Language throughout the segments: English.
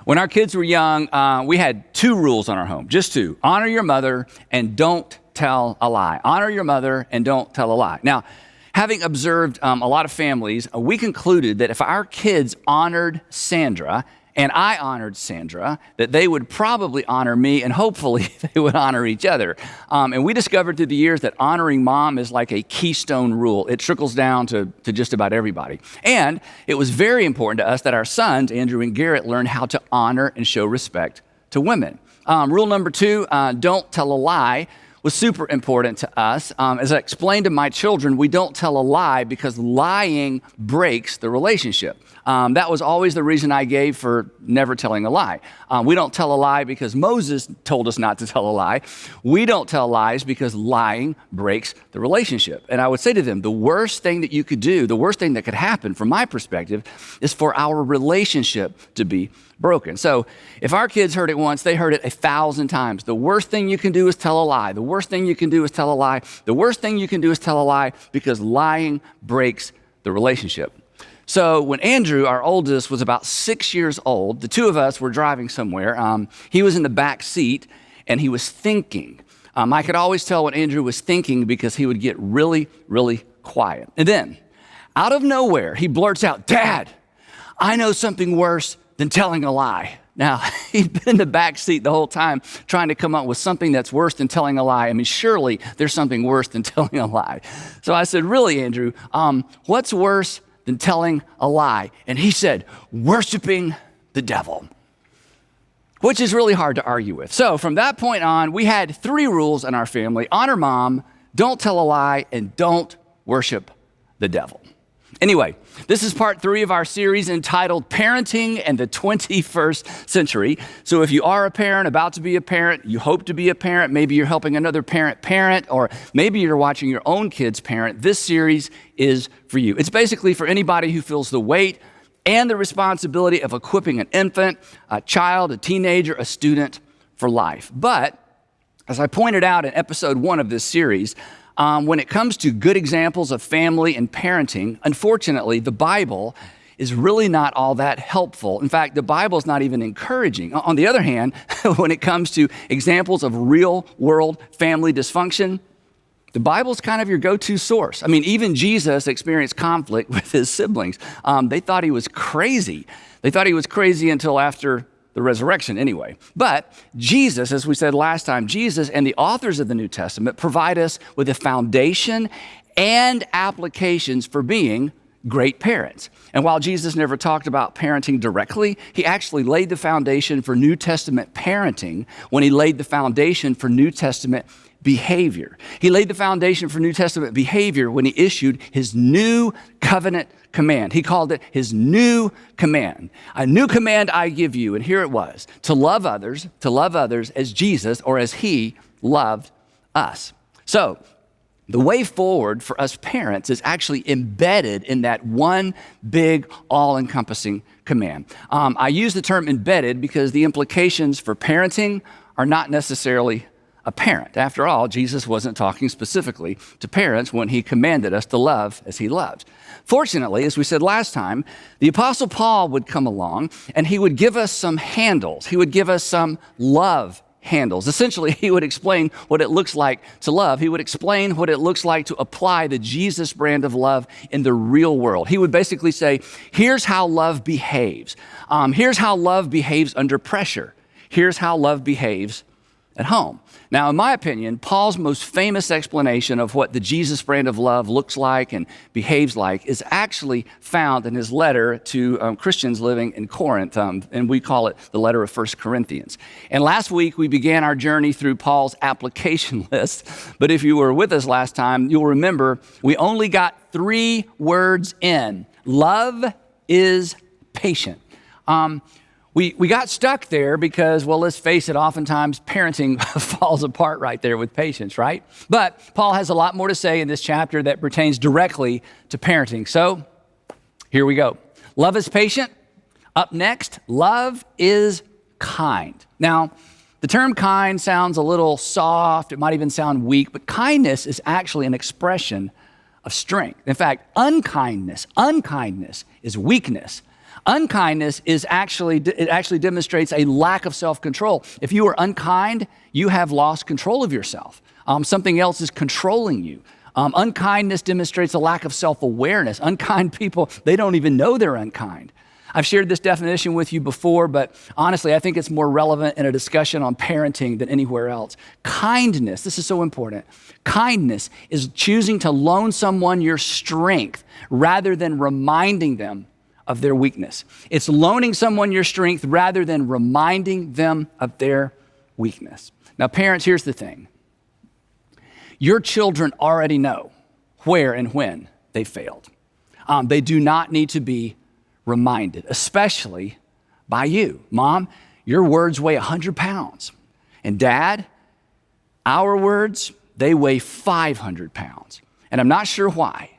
When our kids were young, we had two rules on our home, just two. Honor your mother and don't tell a lie. Honor your mother and don't tell a lie. Now, having observed a lot of families, we concluded that if our kids honored Sandra and I honored Sandra, that they would probably honor me and hopefully they would honor each other. And we discovered through the years that honoring mom is like a keystone rule. It trickles down to just about everybody. And it was very important to us that our sons, Andrew and Garrett, learn how to honor and show respect to women. Rule number 2, don't tell a lie, was super important to us. As I explained to my children, we don't tell a lie because lying breaks the relationship. That was always the reason I gave for never telling a lie. We don't tell a lie because Moses told us not to tell a lie. We don't tell lies because lying breaks the relationship. And I would say to them, the worst thing that you could do, the worst thing that could happen from my perspective is for our relationship to be broken. So if our kids heard it once, they heard it 1,000 times. The worst thing you can do is tell a lie. The worst thing you can do is tell a lie. The worst thing you can do is tell a lie because lying breaks the relationship. So when Andrew, our oldest, was about 6 years old, the two of us were driving somewhere. He was in the back seat and he was thinking. I could always tell what Andrew was thinking because he would get really, really quiet. And then out of nowhere, he blurts out, "Dad, I know something worse than telling a lie." Now, he'd been in the back seat the whole time trying to come up with something that's worse than telling a lie. I mean, surely there's something worse than telling a lie. So I said, "Really, Andrew, what's worse than telling a lie?" And he said, "Worshiping the devil," which is really hard to argue with. So from that point on, we had 3 rules in our family: honor mom, don't tell a lie, and don't worship the devil. Anyway, this is part 3 of our series entitled Parenting and the 21st Century. So if you are a parent, about to be a parent, you hope to be a parent, maybe you're helping another parent, or maybe you're watching your own kids parent, this series is for you. It's basically for anybody who feels the weight and the responsibility of equipping an infant, a child, a teenager, a student for life. But as I pointed out in episode 1 of this series, when it comes to good examples of family and parenting, unfortunately, the Bible is really not all that helpful. In fact, the Bible is not even encouraging. On the other hand, when it comes to examples of real world family dysfunction, the Bible's kind of your go-to source. I mean, even Jesus experienced conflict with his siblings. They thought he was crazy. They thought he was crazy until after the resurrection anyway. But Jesus, as we said last time, Jesus and the authors of the New Testament provide us with a foundation and applications for being great parents. And while Jesus never talked about parenting directly, he actually laid the foundation for New Testament parenting when he laid the foundation for New Testament behavior. He laid the foundation for New Testament behavior when he issued his new covenant command. He called it his new command. "A new command I give you," and here it was, to love others as Jesus or as he loved us. So the way forward for us parents is actually embedded in that one big all-encompassing command. I use the term embedded because the implications for parenting are not necessarily apparent. After all, Jesus wasn't talking specifically to parents when he commanded us to love as he loved. Fortunately, as we said last time, the Apostle Paul would come along and he would give us some handles. He would give us some love handles. Essentially, he would explain what it looks like to love. He would explain what it looks like to apply the Jesus brand of love in the real world. He would basically say, here's how love behaves. Here's how love behaves under pressure. Here's how love behaves at home. Now, in my opinion, Paul's most famous explanation of what the Jesus brand of love looks like and behaves like is actually found in his letter to Christians living in Corinth, and we call it the letter of 1 Corinthians. And last week, we began our journey through Paul's application list, but if you were with us last time, you'll remember we only got 3 words in. Love is patient. We got stuck there because, well, let's face it, oftentimes parenting falls apart right there with patience, right? But Paul has a lot more to say in this chapter that pertains directly to parenting. So here we go. Love is patient. Up next, love is kind. Now, the term kind sounds a little soft. It might even sound weak, but kindness is actually an expression of strength. In fact, unkindness is weakness. Unkindness it actually demonstrates a lack of self-control. If you are unkind, you have lost control of yourself. Something else is controlling you. Unkindness demonstrates a lack of self-awareness. Unkind people, they don't even know they're unkind. I've shared this definition with you before, but honestly, I think it's more relevant in a discussion on parenting than anywhere else. Kindness, this is so important. Kindness is choosing to loan someone your strength rather than reminding them of their weakness. It's loaning someone your strength rather than reminding them of their weakness. Now, parents, here's the thing. Your children already know where and when they failed. They do not need to be reminded, especially by you. Mom, your words weigh 100 pounds. And Dad, our words, they weigh 500 pounds. And I'm not sure why,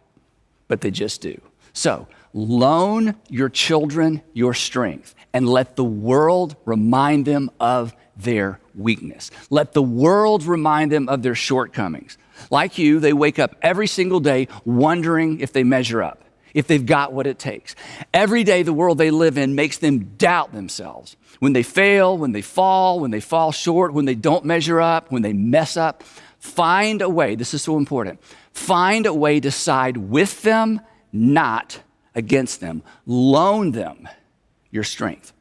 but they just do. So loan your children your strength and let the world remind them of their weakness. Let the world remind them of their shortcomings. Like you, they wake up every single day wondering if they measure up, if they've got what it takes. Every day the world they live in makes them doubt themselves. When they fail, when they fall short, when they don't measure up, when they mess up, find a way, this is so important, find a way to side with them, not against them. Loan them your strength.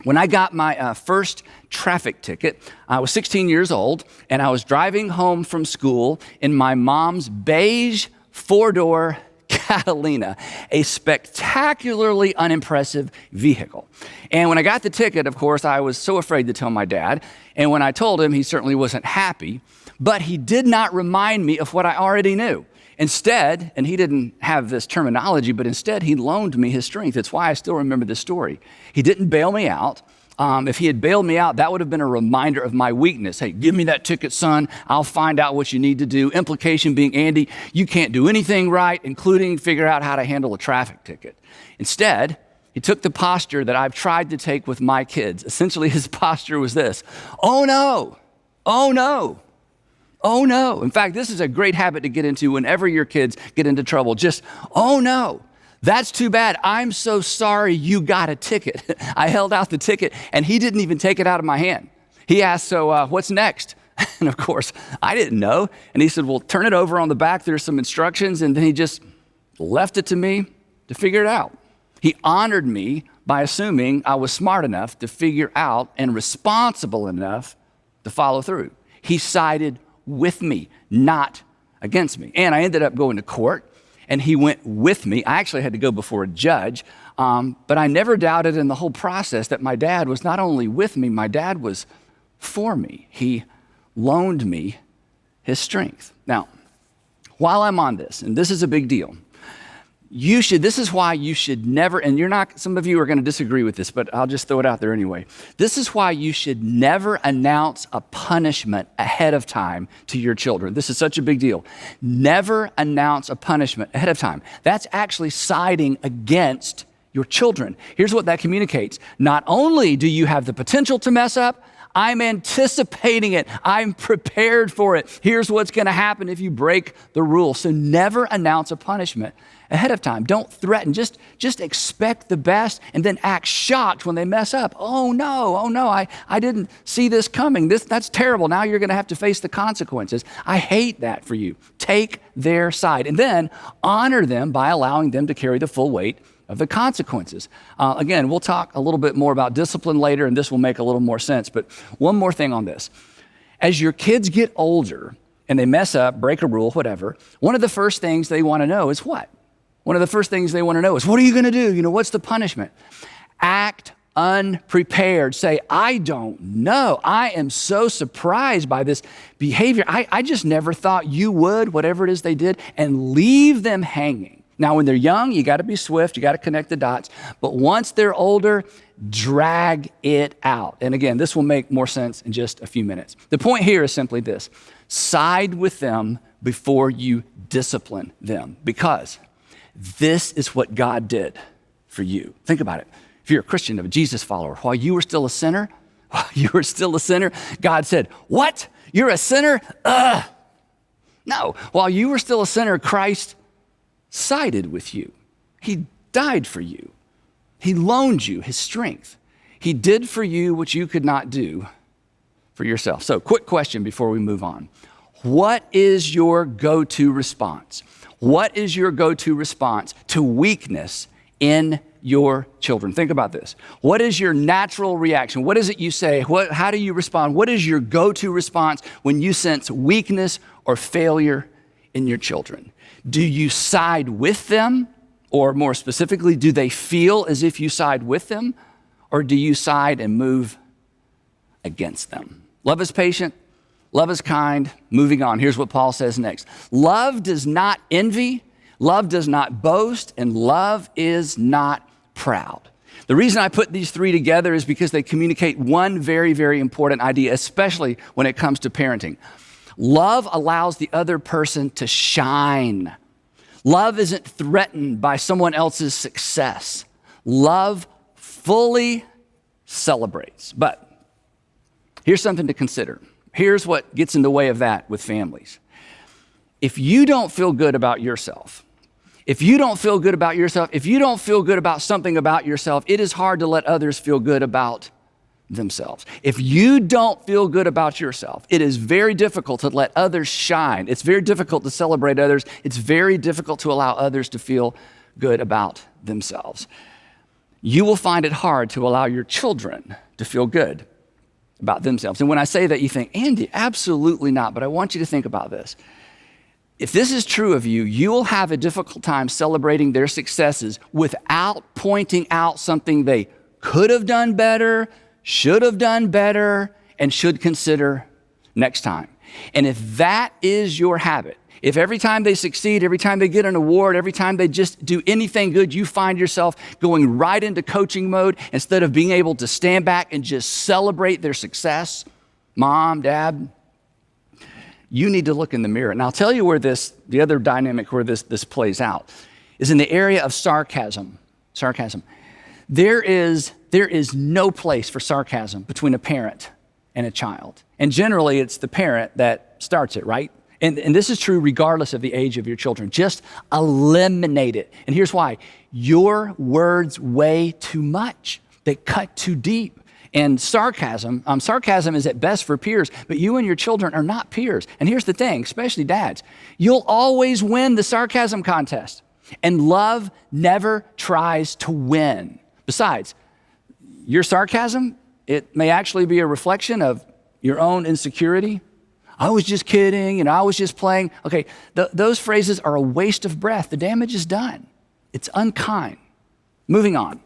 When I got my first traffic ticket, I was 16 years old, and I was driving home from school in my mom's beige four-door Catalina, a spectacularly unimpressive vehicle. And when I got the ticket, of course, I was so afraid to tell my dad. And when I told him, he certainly wasn't happy, but he did not remind me of what I already knew. Instead, and he didn't have this terminology, but instead he loaned me his strength. It's why I still remember this story. He didn't bail me out. If he had bailed me out, that would have been a reminder of my weakness. Hey, give me that ticket, son. I'll find out what you need to do. Implication being, Andy, you can't do anything right, including figure out how to handle a traffic ticket. Instead, he took the posture that I've tried to take with my kids. Essentially, his posture was this: oh no, oh no. Oh no. In fact, this is a great habit to get into whenever your kids get into trouble. Just, oh no, that's too bad. I'm so sorry you got a ticket. I held out the ticket and he didn't even take it out of my hand. He asked, so what's next? And of course, I didn't know. And he said, well, turn it over on the back. There's some instructions. And then he just left it to me to figure it out. He honored me by assuming I was smart enough to figure out and responsible enough to follow through. He sided with me, not against me. And I ended up going to court, and he went with me. I actually had to go before a judge, but I never doubted in the whole process that my dad was not only with me, my dad was for me. He loaned me his strength. Now, while I'm on this, and this is a big deal, this is why you should never, and some of you are going to disagree with this, but I'll just throw it out there anyway. This is why you should never announce a punishment ahead of time to your children. This is such a big deal. Never announce a punishment ahead of time. That's actually siding against your children. Here's what that communicates. Not only do you have the potential to mess up, I'm anticipating it. I'm prepared for it. Here's what's going to happen if you break the rule. So never announce a punishment ahead of time. Don't threaten. Just expect the best and then act shocked when they mess up. Oh no, I didn't see this coming. That's terrible. Now you're going to have to face the consequences. I hate that for you. Take their side and then honor them by allowing them to carry the full weight of the consequences. Again, we'll talk a little bit more about discipline later, and this will make a little more sense. But one more thing on this. As your kids get older and they mess up, break a rule, whatever, one of the first things they want to know is what? One of the first things they want to know is, what are you going to do? What's the punishment? Act unprepared. Say, I don't know. I am so surprised by this behavior. I just never thought you would, whatever it is they did, and leave them hanging. Now, when they're young, you got to be swift. You got to connect the dots. But once they're older, drag it out. And again, this will make more sense in just a few minutes. The point here is simply this: side with them before you discipline them, because this is what God did for you. Think about it. If you're a Christian, a Jesus follower, while you were still a sinner, God said, what? You're a sinner? No. While you were still a sinner, Christ sided with you. He died for you. He loaned you his strength. He did for you what you could not do for yourself. So, quick question before we move on. What is your go-to response? What is your go-to response to weakness in your children? Think about this. What is your natural reaction? What is it you say? How do you respond? What is your go-to response when you sense weakness or failure in your children? Do you side with them? Or more specifically, do they feel as if you side with them? Or do you side and move against them? Love is patient. Love is kind. Moving on. Here's what Paul says next. Love does not envy. Love does not boast. And love is not proud. The reason I put these three together is because they communicate one very, very important idea, especially when it comes to parenting. Love allows the other person to shine. Love isn't threatened by someone else's success. Love fully celebrates. But here's something to consider. Here's what gets in the way of that with families. If you don't feel good about yourself, if you don't feel good about yourself, if you don't feel good about something about yourself, it is hard to let others feel good about themselves. If you don't feel good about yourself, it is very difficult to let others shine. It's very difficult to celebrate others. It's very difficult to allow others to feel good about themselves. You will find it hard to allow your children to feel good about themselves. And when I say that, you think, Andy, absolutely not. But I want you to think about this. If this is true of you, you will have a difficult time celebrating their successes without pointing out something they could have done better, should have done better, and should consider next time. And if that is your habit, if every time they succeed, every time they get an award, every time they just do anything good, you find yourself going right into coaching mode instead of being able to stand back and just celebrate their success, mom, dad, you need to look in the mirror. And I'll tell you where the other dynamic where this plays out is in the area of sarcasm. Sarcasm. There is no place for sarcasm between a parent and a child. And generally, it's the parent that starts it, right? And this is true regardless of the age of your children. Just eliminate it. And here's why. Your words weigh too much. They cut too deep. And sarcasm is at best for peers, but you and your children are not peers. And here's the thing, especially dads, you'll always win the sarcasm contest. And love never tries to win. Besides, your sarcasm, it may actually be a reflection of your own insecurity. I was just kidding, I was just playing. Okay, those phrases are a waste of breath. The damage is done. It's unkind. Moving on.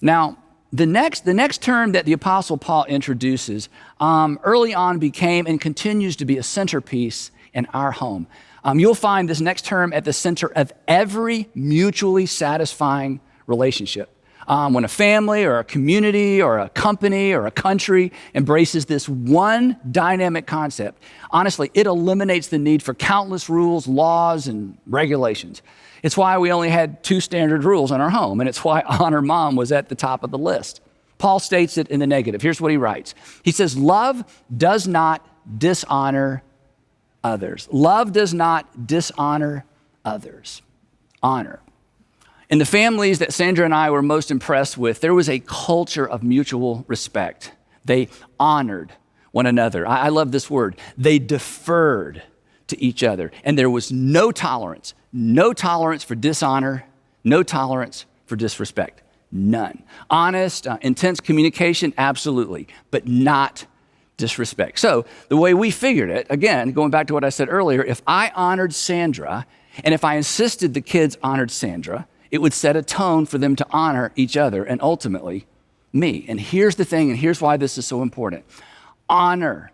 Now, the next term that the Apostle Paul introduces early on became and continues to be a centerpiece in our home. You'll find this next term at the center of every mutually satisfying relationship. When a family or a community or a company or a country embraces this one dynamic concept, honestly, it eliminates the need for countless rules, laws, and regulations. It's why we only had 2 standard rules in our home, and it's why honor mom was at the top of the list. Paul states it in the negative. Here's what he writes. He says, love does not dishonor others. Love does not dishonor others. Honor. In the families that Sandra and I were most impressed with, there was a culture of mutual respect. They honored one another. I love this word. They deferred to each other. And there was no tolerance for dishonor, no tolerance for disrespect, none. Honest, intense communication, absolutely, but not disrespect. So the way we figured it, again, going back to what I said earlier, if I honored Sandra, and if I insisted the kids honored Sandra, it would set a tone for them to honor each other and ultimately me. And here's the thing, and here's why this is so important. Honor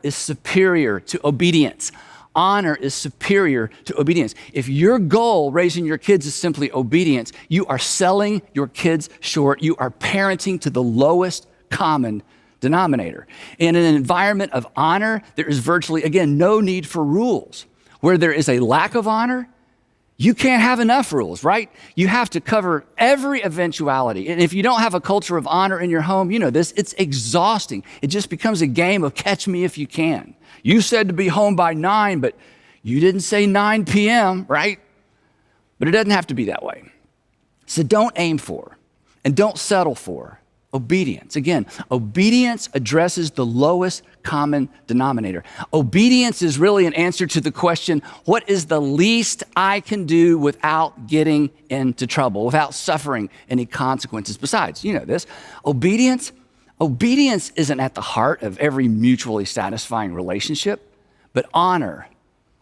is superior to obedience. Honor is superior to obedience. If your goal raising your kids is simply obedience, you are selling your kids short. You are parenting to the lowest common denominator. In an environment of honor, there is virtually, again, no need for rules. Where there is a lack of honor, you can't have enough rules, right? You have to cover every eventuality. And if you don't have a culture of honor in your home, you know this, it's exhausting. It just becomes a game of catch me if you can. You said to be home by 9, but you didn't say 9 p.m., right? But it doesn't have to be that way. So don't aim for and don't settle for obedience. Again, obedience addresses the lowest common denominator. Obedience is really an answer to the question, what is the least I can do without getting into trouble, without suffering any consequences? Besides, you know this, obedience isn't at the heart of every mutually satisfying relationship, but honor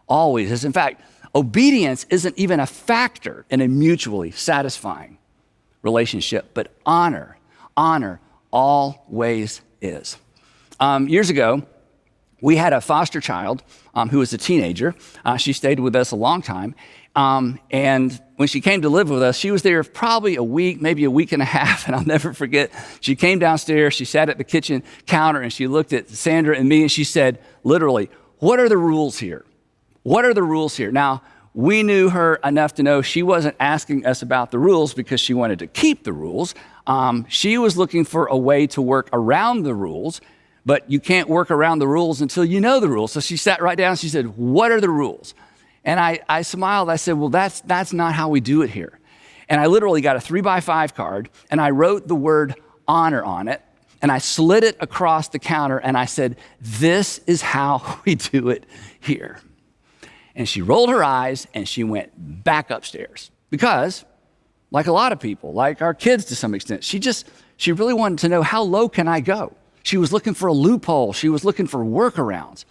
always is. In fact, obedience isn't even a factor in a mutually satisfying relationship, but honor always is. Years ago, we had a foster child who was a teenager. She stayed with us a long time. And when she came to live with us, she was there probably a week, maybe a week and a half. And I'll never forget, she came downstairs, she sat at the kitchen counter and she looked at Sandra and me and she said, literally, what are the rules here? What are the rules here? Now, we knew her enough to know she wasn't asking us about the rules because she wanted to keep the rules. She was looking for a way to work around the rules, but you can't work around the rules until you know the rules. So she sat right down and she said, what are the rules? And I smiled. I said, well, that's not how we do it here. And I literally got a 3x5 card and I wrote the word honor on it and I slid it across the counter and I said, this is how we do it here. And she rolled her eyes and she went back upstairs because, like a lot of people, like our kids to some extent, she really wanted to know, how low can I go? She was looking for a loophole. She was looking for workarounds.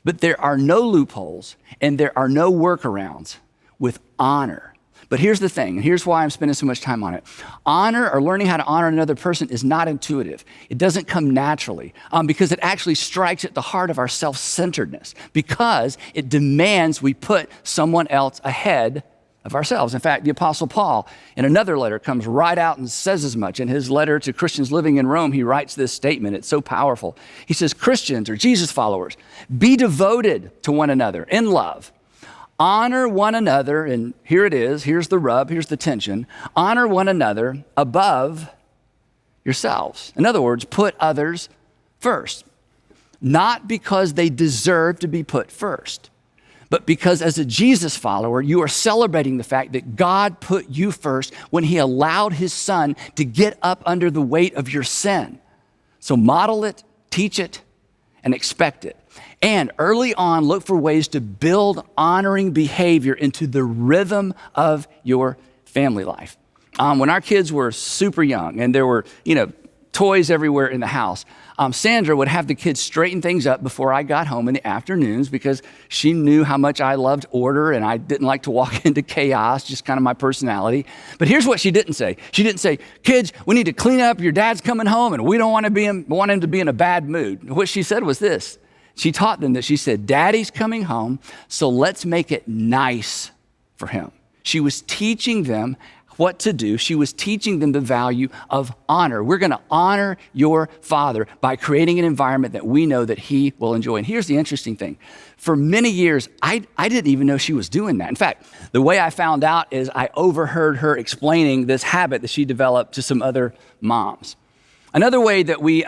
But there are no loopholes and there are no workarounds with honor. But here's the thing, and here's why I'm spending so much time on it. Honor, or learning how to honor another person, is not intuitive. It doesn't come naturally because it actually strikes at the heart of our self-centeredness, because it demands we put someone else ahead of ourselves. In fact, the Apostle Paul, in another letter, comes right out and says as much. In his letter to Christians living in Rome, he writes this statement. It's so powerful. He says, Christians, or Jesus followers, be devoted to one another in love. Honor one another, and here it is, here's the rub, here's the tension. Honor one another above yourselves. In other words, put others first. Not because they deserve to be put first, but because as a Jesus follower, you are celebrating the fact that God put you first when he allowed his son to get up under the weight of your sin. So model it, teach it, and expect it. And early on, look for ways to build honoring behavior into the rhythm of your family life. When our kids were super young and there were, toys everywhere in the house, Sandra would have the kids straighten things up before I got home in the afternoons because she knew how much I loved order and I didn't like to walk into chaos, just kind of my personality. But here's what she didn't say. She didn't say, kids, we need to clean up, your dad's coming home and we don't want him to be in a bad mood. What she said was this. She taught them that. She said, Daddy's coming home, so let's make it nice for him. She was teaching them what to do. She was teaching them the value of honor. We're going to honor your father by creating an environment that we know that he will enjoy. And here's the interesting thing. For many years, I didn't even know she was doing that. In fact, the way I found out is I overheard her explaining this habit that she developed to some other moms. Another way that we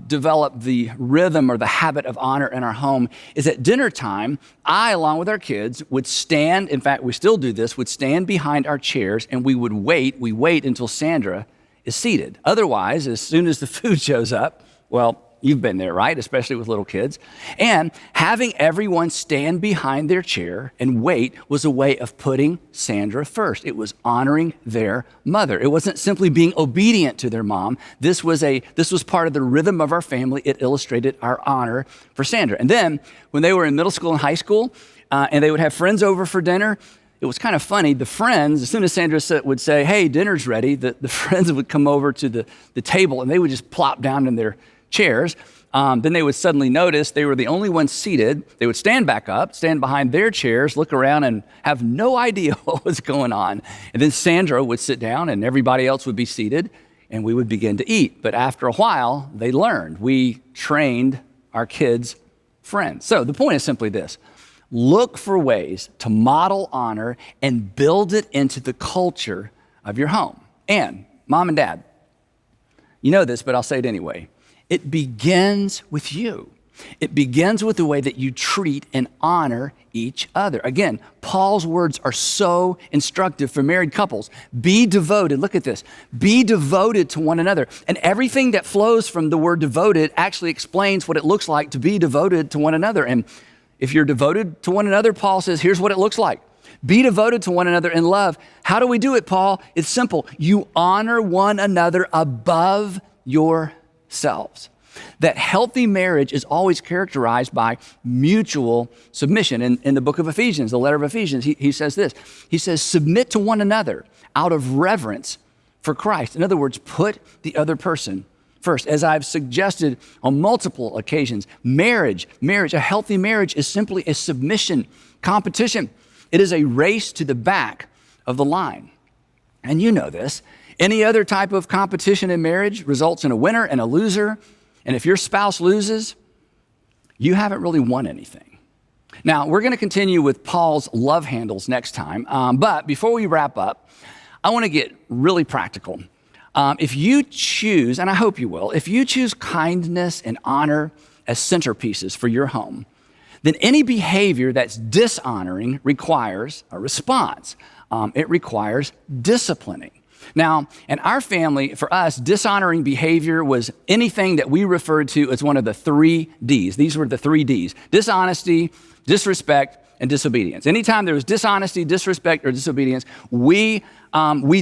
develop the rhythm or the habit of honor in our home is at dinner time, I, along with our kids, would stand, in fact, we still do this, would stand behind our chairs and we wait until Sandra is seated. Otherwise, as soon as the food shows up, well, you've been there, right? Especially with little kids. And having everyone stand behind their chair and wait was a way of putting Sandra first. It was honoring their mother. It wasn't simply being obedient to their mom. This was part of the rhythm of our family. It illustrated our honor for Sandra. And then when they were in middle school and high school, and they would have friends over for dinner, it was kind of funny. The friends, as soon as Sandra would say, hey, dinner's ready, the friends would come over to the table and they would just plop down in their chairs. Then they would suddenly notice they were the only ones seated. They would stand back up, stand behind their chairs, look around and have no idea what was going on. And then Sandra would sit down and everybody else would be seated and we would begin to eat. But after a while, they learned. We trained our kids' friends. So the point is simply this. Look for ways to model honor and build it into the culture of your home. And mom and dad, you know this, but I'll say it anyway. It begins with you. It begins with the way that you treat and honor each other. Again, Paul's words are so instructive for married couples. Be devoted. Look at this. Be devoted to one another. And everything that flows from the word devoted actually explains what it looks like to be devoted to one another. And if you're devoted to one another, Paul says, here's what it looks like. Be devoted to one another in love. How do we do it, Paul? It's simple. You honor one another above yourselves. That healthy marriage is always characterized by mutual submission. In the book of Ephesians, the letter of Ephesians, he says this. He says, submit to one another out of reverence for Christ. In other words, put the other person first. As I've suggested on multiple occasions, a healthy marriage is simply a submission competition. It is a race to the back of the line. And you know this. Any other type of competition in marriage results in a winner and a loser. And if your spouse loses, you haven't really won anything. Now, we're going to continue with Paul's love handles next time. But before we wrap up, I want to get really practical. If you choose, and I hope you will, if you choose kindness and honor as centerpieces for your home, then any behavior that's dishonoring requires a response. It requires disciplining. Now, in our family, for us, dishonoring behavior was anything that we referred to as one of the 3 Ds. These were the 3 Ds: dishonesty, disrespect, and disobedience. Anytime there was dishonesty, disrespect, or disobedience, we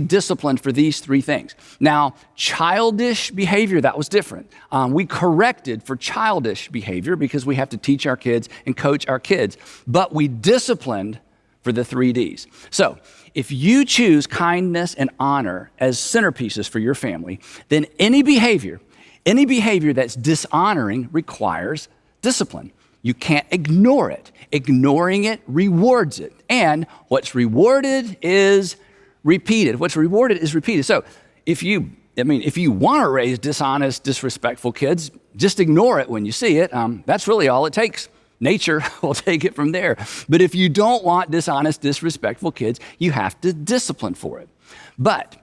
disciplined for these 3 things. Now, childish behavior, that was different. We corrected for childish behavior because we have to teach our kids and coach our kids, but we disciplined for the 3 Ds. So, if you choose kindness and honor as centerpieces for your family, then any behavior that's dishonoring requires discipline. You can't ignore it. Ignoring it rewards it. And what's rewarded is repeated. What's rewarded is repeated. So if you want to raise dishonest, disrespectful kids, just ignore it when you see it. That's really all it takes. Nature will take it from there. But if you don't want dishonest, disrespectful kids, you have to discipline for it. But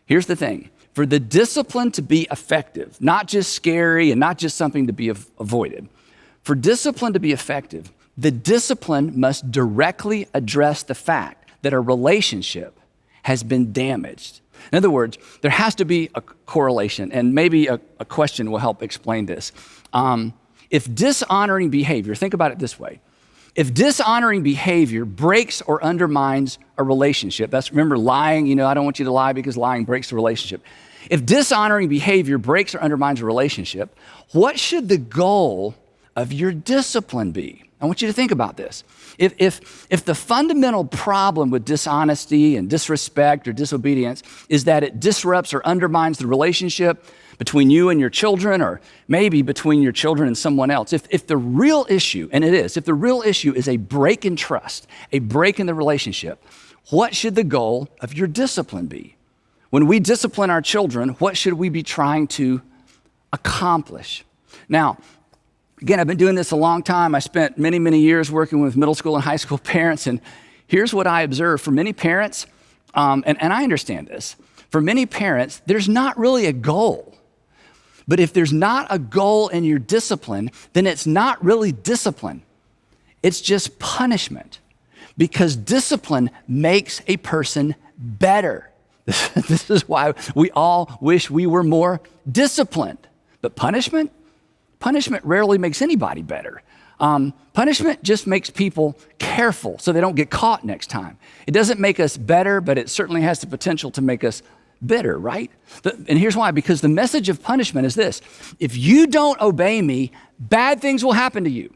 here's the thing. For the discipline to be effective, not just scary and not just something to be avoided, for discipline to be effective, the discipline must directly address the fact that a relationship has been damaged. In other words, there has to be a correlation, and maybe a question will help explain this. If dishonoring behavior, think about it this way. If dishonoring behavior breaks or undermines a relationship, remember lying, I don't want you to lie because lying breaks the relationship. If dishonoring behavior breaks or undermines a relationship, what should the goal of your discipline be? I want you to think about this. If the fundamental problem with dishonesty and disrespect or disobedience is that it disrupts or undermines the relationship between you and your children, or maybe between your children and someone else, if the real issue, and it is, if the real issue is a break in trust, a break in the relationship, what should the goal of your discipline be? When we discipline our children, what should we be trying to accomplish? Now, again, I've been doing this a long time. I spent many, many years working with middle school and high school parents, and here's what I observed. For many parents, and I understand this, for many parents, there's not really a goal. But if there's not a goal in your discipline, then it's not really discipline. It's just punishment. Because discipline makes a person better. This is why we all wish we were more disciplined. But punishment rarely makes anybody better. Punishment just makes people careful so they don't get caught next time. It doesn't make us better, but it certainly has the potential to make us bitter, right? And here's why, because the message of punishment is this: if you don't obey me, bad things will happen to you.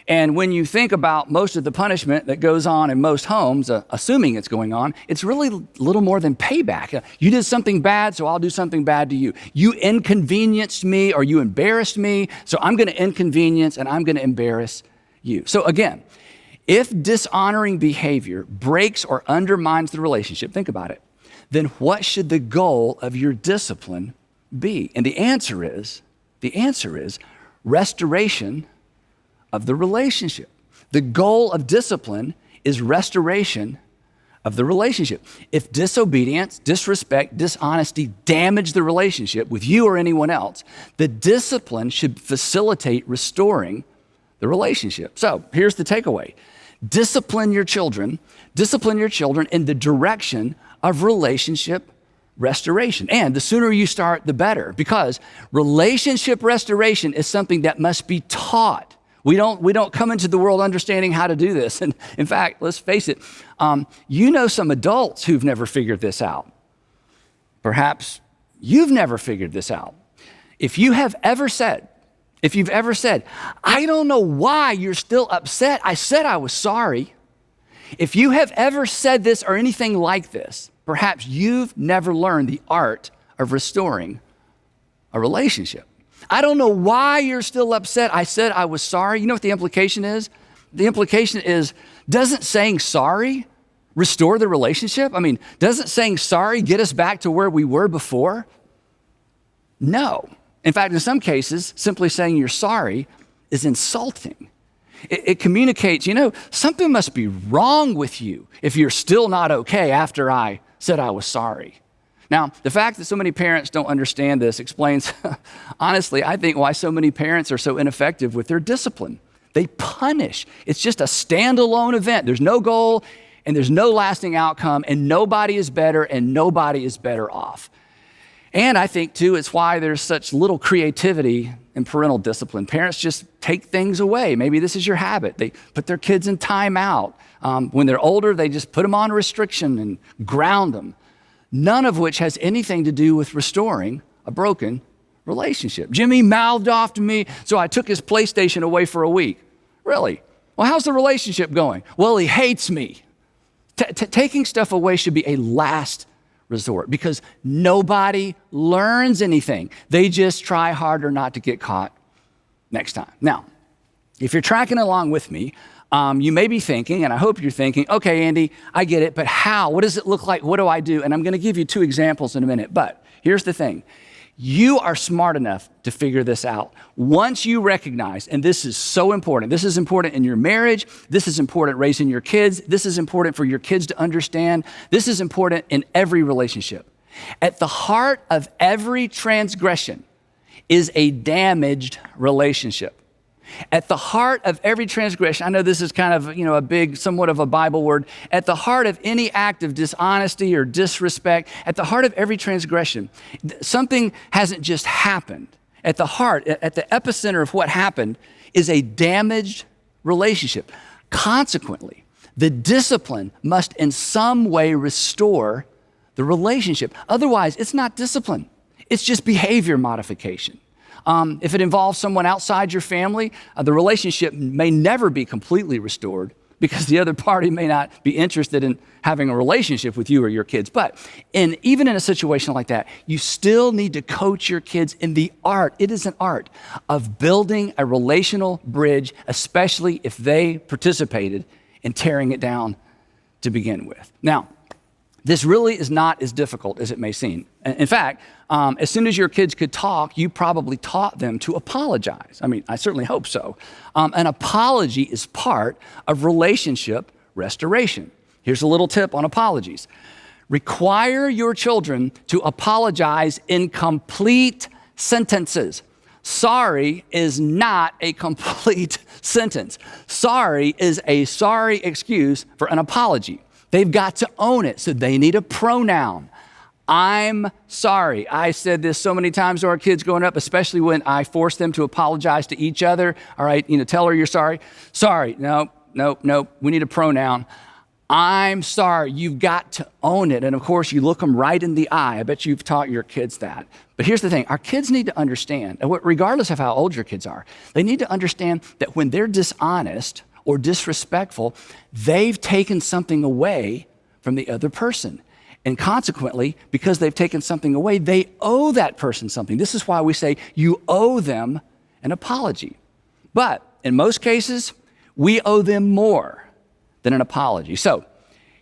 And when you think about most of the punishment that goes on in most homes, assuming it's going on, it's really little more than payback. You did something bad, so I'll do something bad to you. You inconvenienced me or you embarrassed me, so I'm going to inconvenience and I'm going to embarrass you. So again, if dishonoring behavior breaks or undermines the relationship, think about it, then what should the goal of your discipline be? And the answer is restoration of the relationship. The goal of discipline is restoration of the relationship. If disobedience, disrespect, dishonesty damage the relationship with you or anyone else, the discipline should facilitate restoring the relationship. So here's the takeaway. Discipline your children in the direction of relationship restoration. And the sooner you start, the better, because relationship restoration is something that must be taught. We don't come into the world understanding how to do this. And in fact, let's face it, you know some adults who've never figured this out. Perhaps you've never figured this out. If you've ever said, I don't know why you're still upset. I said I was sorry. If you have ever said this or anything like this, perhaps you've never learned the art of restoring a relationship. I don't know why you're still upset. I said I was sorry. You know what the implication is? The implication is, doesn't saying sorry restore the relationship? I mean, doesn't saying sorry get us back to where we were before? No. In fact, in some cases, simply saying you're sorry is insulting. It communicates, something must be wrong with you if you're still not okay after I said I was sorry. Now, the fact that so many parents don't understand this explains, honestly, I think why so many parents are so ineffective with their discipline. They punish. It's just a standalone event. There's no goal and there's no lasting outcome, and nobody is better and nobody is better off. And I think, too, it's why there's such little creativity in parental discipline. Parents just take things away. Maybe this is your habit. They put their kids in timeout. When they're older, they just put them on restriction and ground them. None of which has anything to do with restoring a broken relationship. Jimmy mouthed off to me, so I took his PlayStation away for a week. Really? Well, how's the relationship going? Well, he hates me. Taking stuff away should be a last resort because nobody learns anything. They just try harder not to get caught next time. Now, if you're tracking along with me, you may be thinking, and I hope you're thinking, okay, Andy, I get it, but how? What does it look like? What do I do? And I'm going to give you 2 examples in a minute. But here's the thing. You are smart enough to figure this out. Once you recognize, and this is so important, this is important in your marriage, this is important raising your kids, this is important for your kids to understand, this is important in every relationship. At the heart of every transgression is a damaged relationship. At the heart of every transgression, I know this is kind of, a big, somewhat of a Bible word. At the heart of any act of dishonesty or disrespect, at the heart of every transgression, something hasn't just happened. At the heart, at the epicenter of what happened is a damaged relationship. Consequently, the discipline must in some way restore the relationship. Otherwise, it's not discipline. It's just behavior modification. If it involves someone outside your family, the relationship may never be completely restored because the other party may not be interested in having a relationship with you or your kids. But even in a situation like that, you still need to coach your kids in the art. It is an art of building a relational bridge, especially if they participated in tearing it down to begin with. Now, this really is not as difficult as it may seem. In fact, as soon as your kids could talk, you probably taught them to apologize. I mean, I certainly hope so. An apology is part of relationship restoration. Here's a little tip on apologies. Require your children to apologize in complete sentences. Sorry is not a complete sentence. Sorry is a sorry excuse for an apology. They've got to own it, so they need a pronoun. I'm sorry. I said this so many times to our kids growing up, especially when I forced them to apologize to each other. All right, tell her you're sorry. Sorry. No. We need a pronoun. I'm sorry. You've got to own it. And of course, you look them right in the eye. I bet you've taught your kids that. But here's the thing. Our kids need to understand, regardless of how old your kids are, they need to understand that when they're dishonest or disrespectful, they've taken something away from the other person. And consequently, because they've taken something away, they owe that person something. This is why we say you owe them an apology. But in most cases, we owe them more than an apology. So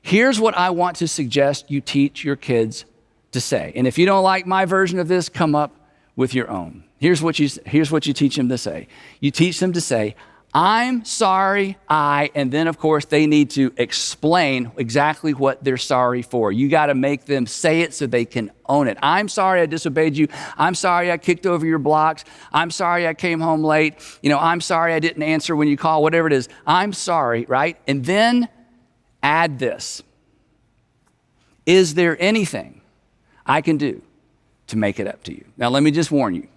here's what I want to suggest you teach your kids to say. And if you don't like my version of this, come up with your own. Here's what you teach them to say. You teach them to say, I'm sorry, and then of course they need to explain exactly what they're sorry for. You got to make them say it so they can own it. I'm sorry I disobeyed you. I'm sorry I kicked over your blocks. I'm sorry I came home late. I'm sorry I didn't answer when you call, whatever it is. I'm sorry, right? And then add this. Is there anything I can do to make it up to you? Now, let me just warn you.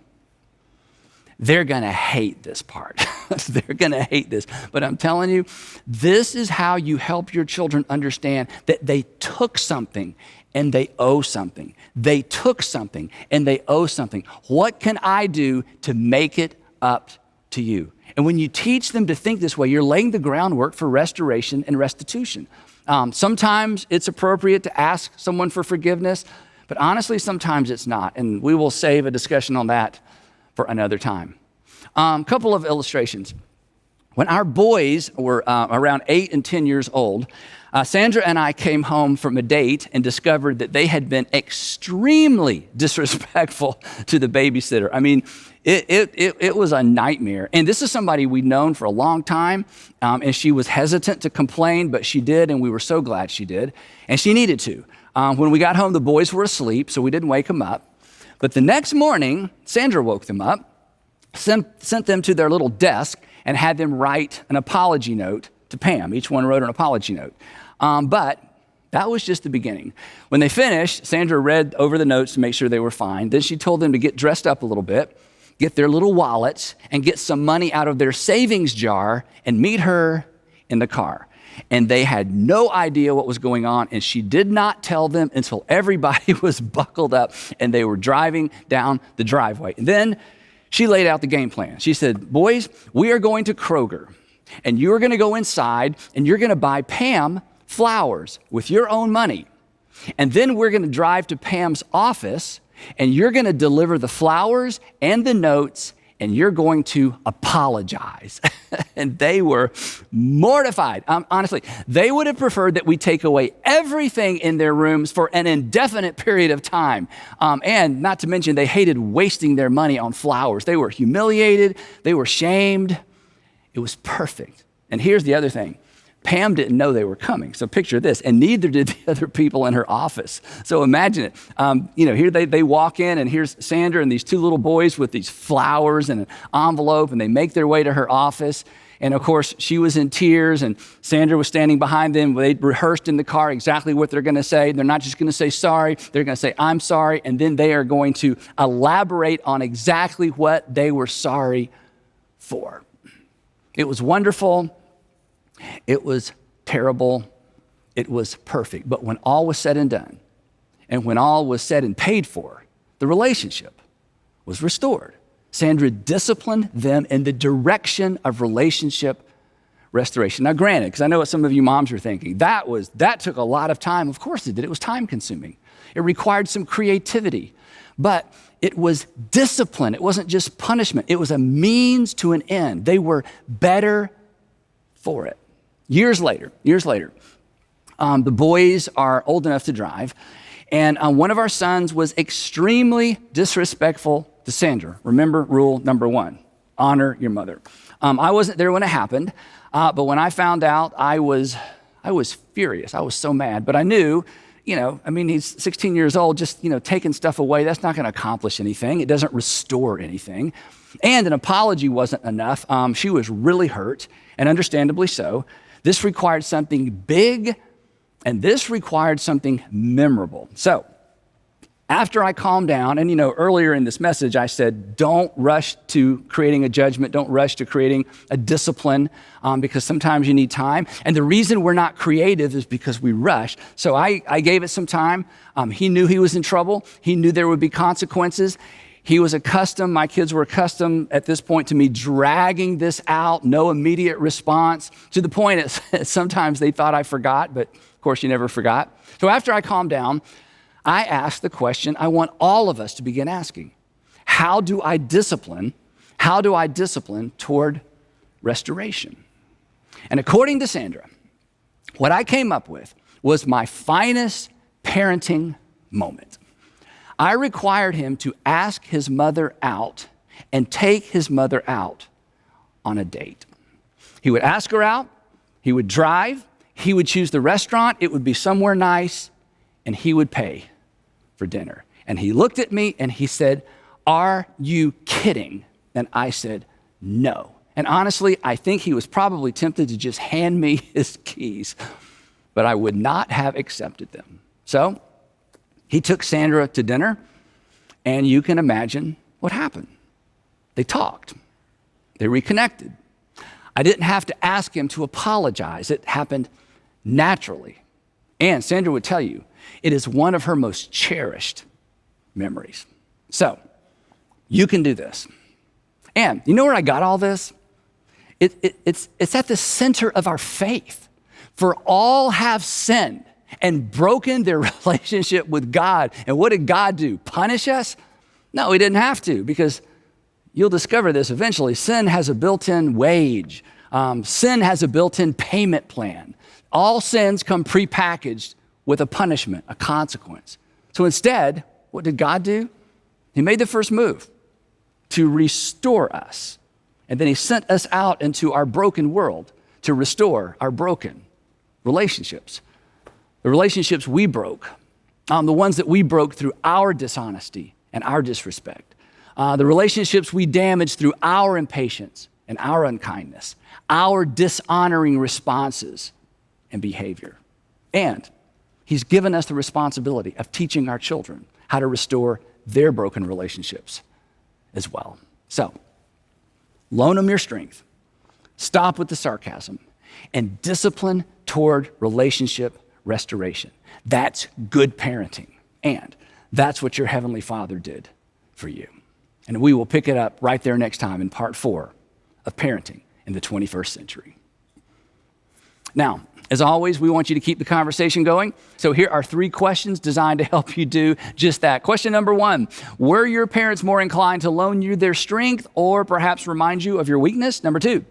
They're going to hate this part. They're going to hate this. But I'm telling you, this is how you help your children understand that they took something and they owe something. They took something and they owe something. What can I do to make it up to you? And when you teach them to think this way, you're laying the groundwork for restoration and restitution. Sometimes it's appropriate to ask someone for forgiveness, but honestly, sometimes it's not. And we will save a discussion on that for another time. Couple of illustrations. When our boys were around 8 and 10 years old, Sandra and I came home from a date and discovered that they had been extremely disrespectful to the babysitter. I mean, it was a nightmare. And this is somebody we'd known for a long time, and she was hesitant to complain, but she did, and we were so glad she did. And she needed to. When we got home, the boys were asleep, so we didn't wake them up. But the next morning, Sandra woke them up, sent them to their little desk, and had them write an apology note to Pam. Each one wrote an apology note. But that was just the beginning. When they finished, Sandra read over the notes to make sure they were fine. Then she told them to get dressed up a little bit, get their little wallets, and get some money out of their savings jar and meet her in the car. And they had no idea what was going on, and she did not tell them until everybody was buckled up and they were driving down the driveway. And then she laid out the game plan. She said, boys, we are going to Kroger, and you're going to go inside, and you're going to buy Pam flowers with your own money. And then we're going to drive to Pam's office, and you're going to deliver the flowers and the notes, and you're going to apologize. And they were mortified. Honestly, they would have preferred that we take away everything in their rooms for an indefinite period of time. And not to mention, they hated wasting their money on flowers. They were humiliated. They were shamed. It was perfect. And here's the other thing. Pam didn't know they were coming. So picture this, and neither did the other people in her office. So imagine it. Here they walk in, and here's Sandra and these two little boys with these flowers and an envelope, and they make their way to her office. And of course, she was in tears, and Sandra was standing behind them. They'd rehearsed in the car exactly what they're going to say. They're not just going to say sorry. They're going to say, I'm sorry. And then they are going to elaborate on exactly what they were sorry for. It was wonderful. It was terrible. It was perfect. But when all was said and done, and when all was said and paid for, the relationship was restored. Sandra disciplined them in the direction of relationship restoration. Now, granted, because I know what some of you moms are thinking, that took a lot of time. Of course it did. It was time consuming. It required some creativity, but it was discipline. It wasn't just punishment. It was a means to an end. They were better for it. Years later, the boys are old enough to drive, and one of our sons was extremely disrespectful to Sandra. Remember rule number 1, honor your mother. I wasn't there when it happened, but when I found out, I was furious. I was so mad, but I knew, he's 16 years old, just, taking stuff away, that's not going to accomplish anything. It doesn't restore anything. And an apology wasn't enough. She was really hurt, and understandably so. This required something big, and this required something memorable. So after I calmed down, and earlier in this message, I said, don't rush to creating a judgment. Don't rush to creating a discipline, because sometimes you need time. And the reason we're not creative is because we rush. So I gave it some time. He knew he was in trouble. He knew there would be consequences. My kids were accustomed at this point to me dragging this out, no immediate response, to the point that sometimes they thought I forgot, but of course you never forgot. So after I calmed down, I asked the question I want all of us to begin asking. How do I discipline toward restoration? And according to Sandra, what I came up with was my finest parenting moment. I required him to ask his mother out and take his mother out on a date. He would ask her out, he would drive, he would choose the restaurant, it would be somewhere nice, and he would pay for dinner. And he looked at me and he said, "Are you kidding?" And I said, "No." And honestly, I think he was probably tempted to just hand me his keys, but I would not have accepted them. So he took Sandra to dinner, and you can imagine what happened. They talked, they reconnected. I didn't have to ask him to apologize. It happened naturally. And Sandra would tell you, it is one of her most cherished memories. So you can do this. And you know where I got all this? It's at the center of our faith. For all have sinned and broken their relationship with God. And what did God do? Punish us? No, he didn't have to, because you'll discover this eventually. Sin has a built-in wage. Sin has a built-in payment plan. All sins come prepackaged with a punishment, a consequence. So instead, what did God do? He made the first move to restore us. And then he sent us out into our broken world to restore our broken relationships. The relationships we broke, the ones that we broke through our dishonesty and our disrespect. The relationships we damaged through our impatience and our unkindness, our dishonoring responses and behavior. And he's given us the responsibility of teaching our children how to restore their broken relationships as well. So, loan them your strength, stop with the sarcasm, and discipline toward relationship restoration. That's good parenting, and that's what your Heavenly Father did for you. And we will pick it up right there next time in part 4 of parenting in the 21st century. Now, as always, we want you to keep the conversation going. So here are 3 questions designed to help you do just that. Question number 1, were your parents more inclined to loan you their strength or perhaps remind you of your weakness? Number 2,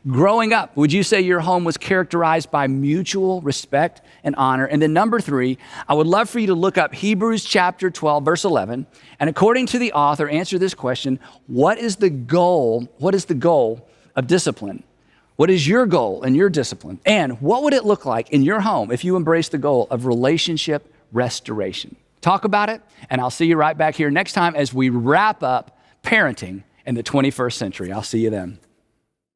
growing up, would you say your home was characterized by mutual respect and honor? And then number 3, I would love for you to look up Hebrews chapter 12, verse 11. And according to the author, answer this question: what is the goal? What is the goal of discipline? What is your goal in your discipline? And what would it look like in your home if you embrace the goal of relationship restoration? Talk about it, and I'll see you right back here next time as we wrap up parenting in the 21st century. I'll see you then.